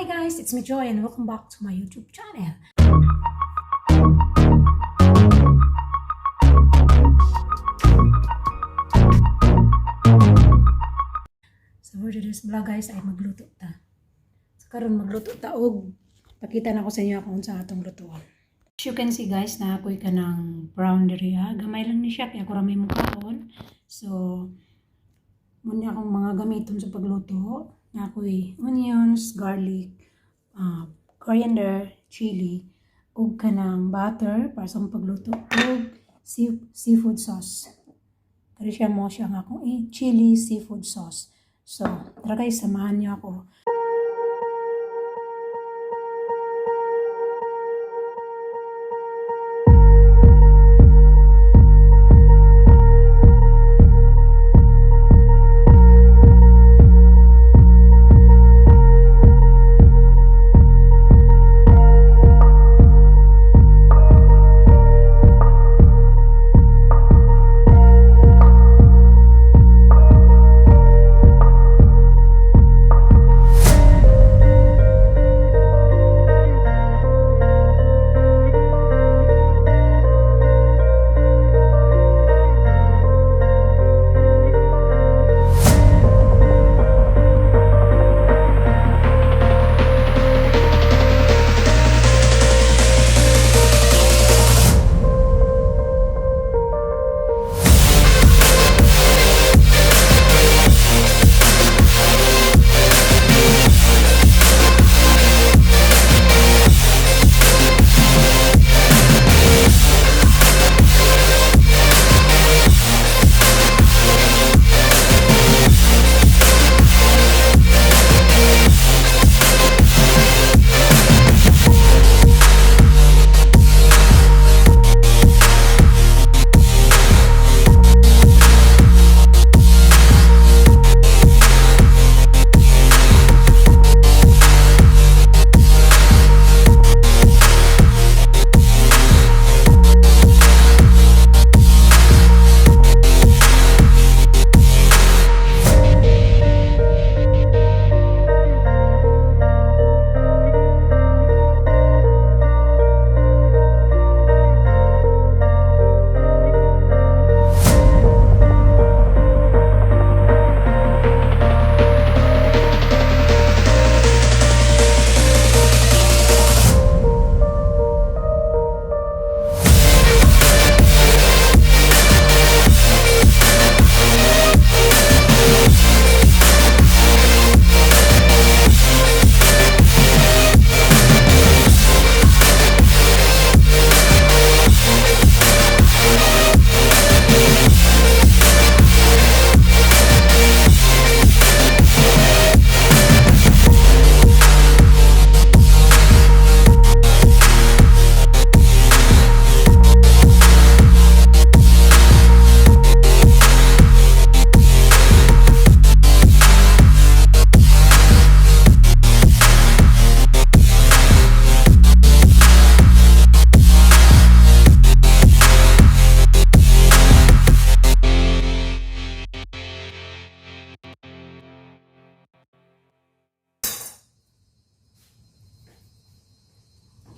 guys, it's me Joy and welcome back to my YouTube channel. So for today's vlog guys ay magluto ta. So karon magluto ta og pakita na ko sa inyo kung sa atong lutuan. As you can see guys na ako'y ka ng brown diri ha. Gamay lang ni siya kaya ako ramay mukhaon. So muna akong mga gamiton sa pagluto. Na ako'y onions, garlic, coriander, chili, ug kanang butter para sa pagluto ug seafood sauce. Kaya siya mo siya nga akong chili seafood sauce. So, tara guys, samahan niyo ako.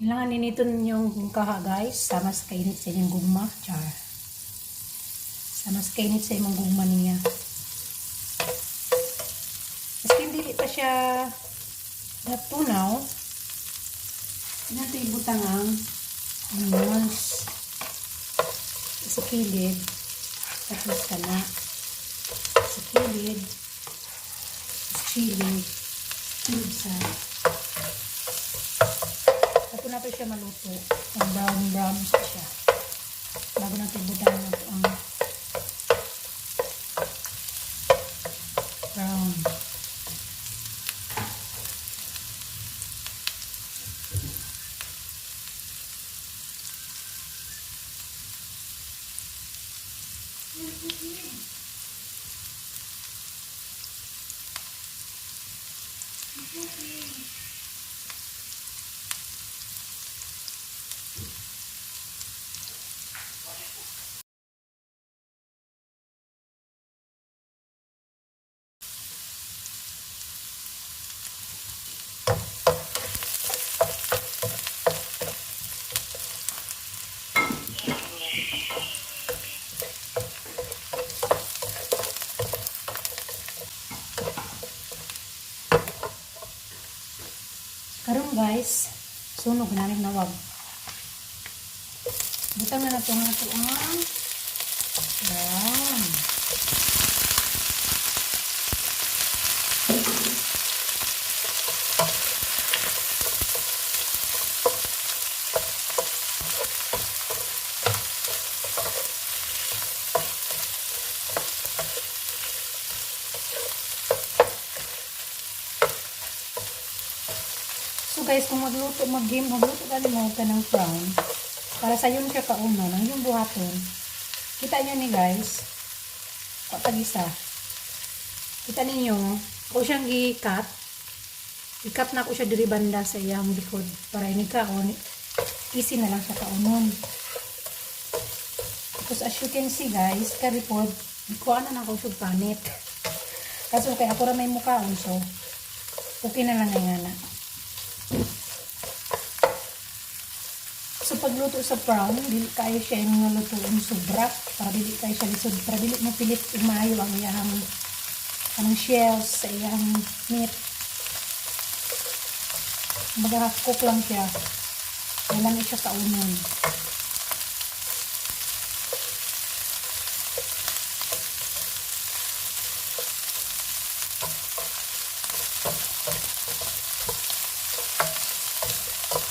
Kailangan niniton yung kaha guys. Sama sa kainit sa inyong gugma. Char. Sama sa kainit sa inyong gugma niya. Maski hindi pa siya natunaw. Natin ibutang ang onions sa kilid. Tapos kana sa kilid. Chili. Sa na pa siya maluto. Brown siya. Bago natin butan na ito ang brown. Karon guys, sunog namin nawag. Butang na nato nga ito ang yan. So guys, kung magluto ka mo ka ng prawn, para sa yun siya kauna, nang yung buhaton. Kita nyo ni guys, tag-isa. Kita ninyo, ako siyang i-cut. I-cut na ako siya diri banda sa iyang likod. Para ini kaon, easy na lang siya kaunon. Because as you can see guys, karipod, ikuha na ako siya panit. Kaso kaya ako may mukhaon, so okay na lang nga na. So pagluto sa prawn, dili kayo siya yung lutuin sobra para dili kayo siya lisod, para dili mo pilit umayo ang iyang shells sa iyang meat. Mag-cook lang siya. Wala na siya sa unon.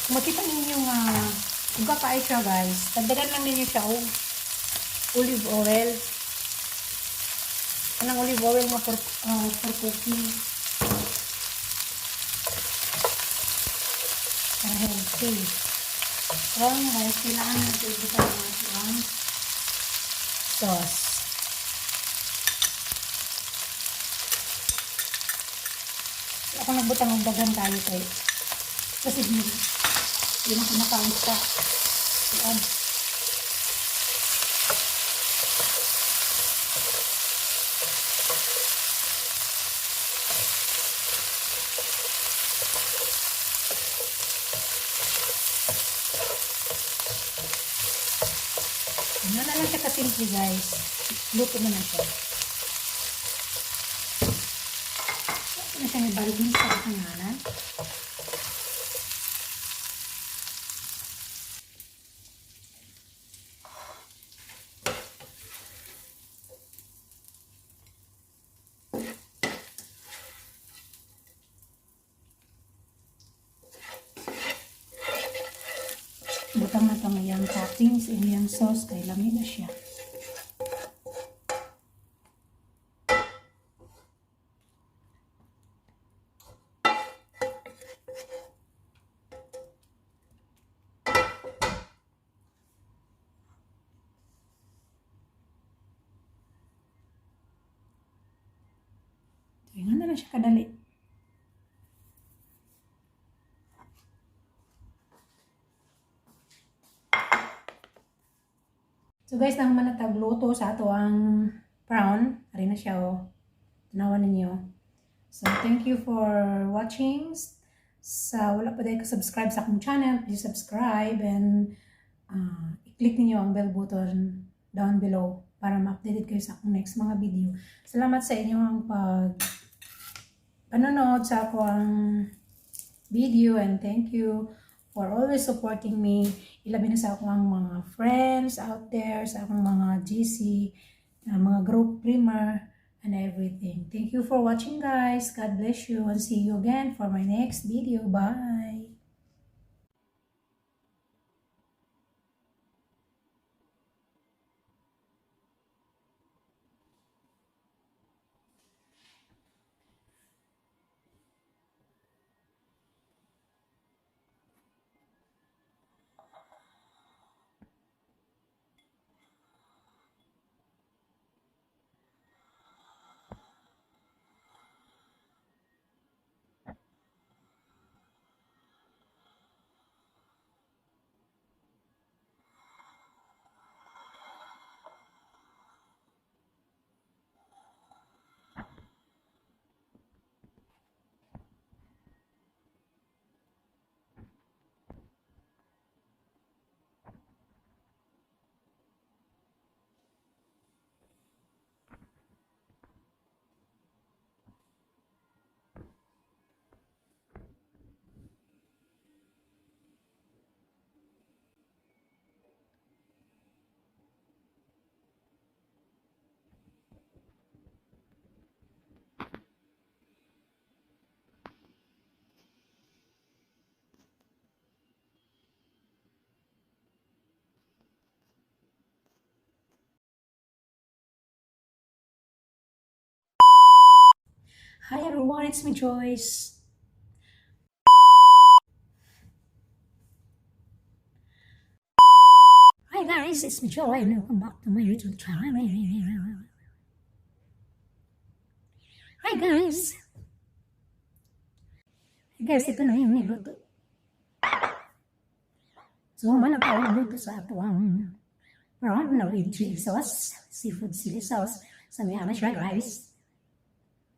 Makita ninyo nga uga kayo siya guys. Dagdagan lang ninyo siya og olive oil. Anong olive oil nga for cooking. Para healthy. So guys, kailangan natin ibutan ang sauce. Ako nagbutang ng dagan tayo tayo. Kasi yun ang kumakain sa yan. Ano na lang siya kasimple guys. Luto na na siya. Ito na siya may balbing sa kasangalan. Butang na ito ngayang toppings, ngayang sauce, kay lamig na siya. Tingnan na lang siya kadali. So guys, nang manatagluto sa ato ang prawn, ari na siya oh. Tanawan ninyo. So thank you for watching. Sa wala pa dahil ka-subscribe sa akong channel, please subscribe and i-click niyo ang bell button down below para ma-updated kayo sa akong next mga video. Salamat sa inyong panonood sa akong video and thank you for always supporting me. Ilabi na sa akong mga friends out there, sa akong mga GC, mga group primer, and everything. Thank you for watching guys. God bless you and see you again for my next video. Bye! Hi everyone, it's me Joyce. Hi guys, it's me Joy and welcome back to my YouTube channel. Hi guys! Guys, ito na yung niluto. So, manap ako niluto sa atuang brown na with chili sauce, seafood chili sauce, sa may anas fried rice.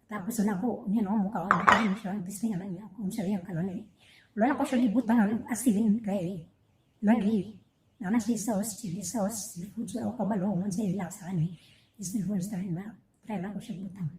Tapos na ako, yun o, mukha ko na siya, bising na niya, kung siya yung kalon. Wala na ko siya libut ng asin kay lagi. Anas chili sauce, seafood, so ako kabalo, kung sa ilak sa kanil. It's the first time na try lang ko siya butang.